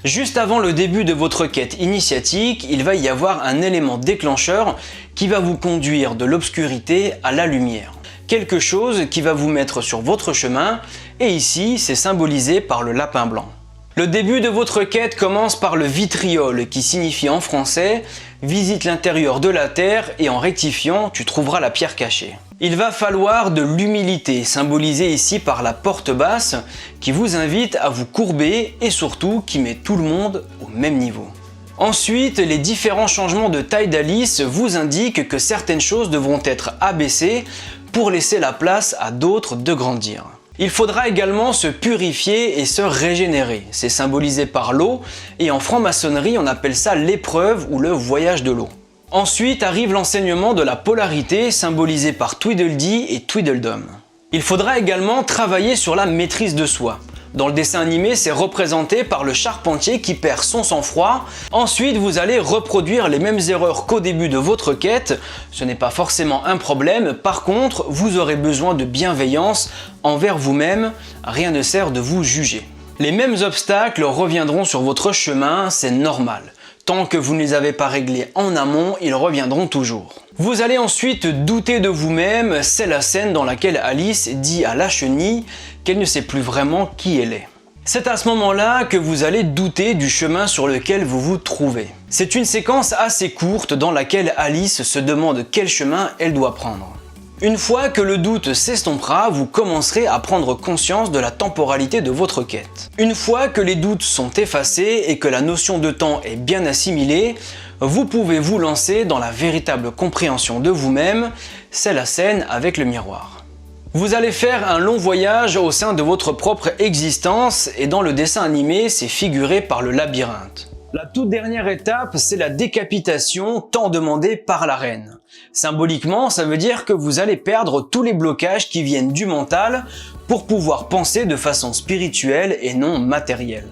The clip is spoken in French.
Juste avant le début de votre quête initiatique, il va y avoir un élément déclencheur qui va vous conduire de l'obscurité à la lumière. Quelque chose qui va vous mettre sur votre chemin, et ici c'est symbolisé par le lapin blanc. Le début de votre quête commence par le vitriol qui signifie en français « visite l'intérieur de la terre et en rectifiant, tu trouveras la pierre cachée ». Il va falloir de l'humilité, symbolisée ici par la porte basse, qui vous invite à vous courber et surtout qui met tout le monde au même niveau. Ensuite, les différents changements de taille d'Alice vous indiquent que certaines choses devront être abaissées pour laisser la place à d'autres de grandir. Il faudra également se purifier et se régénérer. C'est symbolisé par l'eau et en franc-maçonnerie on appelle ça l'épreuve ou le voyage de l'eau. Ensuite arrive l'enseignement de la polarité symbolisé par Tweedledee et Tweedledum. Il faudra également travailler sur la maîtrise de soi. Dans le dessin animé, c'est représenté par le charpentier qui perd son sang-froid. Ensuite, vous allez reproduire les mêmes erreurs qu'au début de votre quête. Ce n'est pas forcément un problème. Par contre, vous aurez besoin de bienveillance envers vous-même. Rien ne sert de vous juger. Les mêmes obstacles reviendront sur votre chemin, c'est normal. Tant que vous ne les avez pas réglés en amont, ils reviendront toujours. Vous allez ensuite douter de vous-même, c'est la scène dans laquelle Alice dit à la chenille qu'elle ne sait plus vraiment qui elle est. C'est à ce moment-là que vous allez douter du chemin sur lequel vous vous trouvez. C'est une séquence assez courte dans laquelle Alice se demande quel chemin elle doit prendre. Une fois que le doute s'estompera, vous commencerez à prendre conscience de la temporalité de votre quête. Une fois que les doutes sont effacés et que la notion de temps est bien assimilée, vous pouvez vous lancer dans la véritable compréhension de vous-même, c'est la scène avec le miroir. Vous allez faire un long voyage au sein de votre propre existence et dans le dessin animé, c'est figuré par le labyrinthe. La toute dernière étape, c'est la décapitation tant demandée par la reine. Symboliquement, ça veut dire que vous allez perdre tous les blocages qui viennent du mental pour pouvoir penser de façon spirituelle et non matérielle.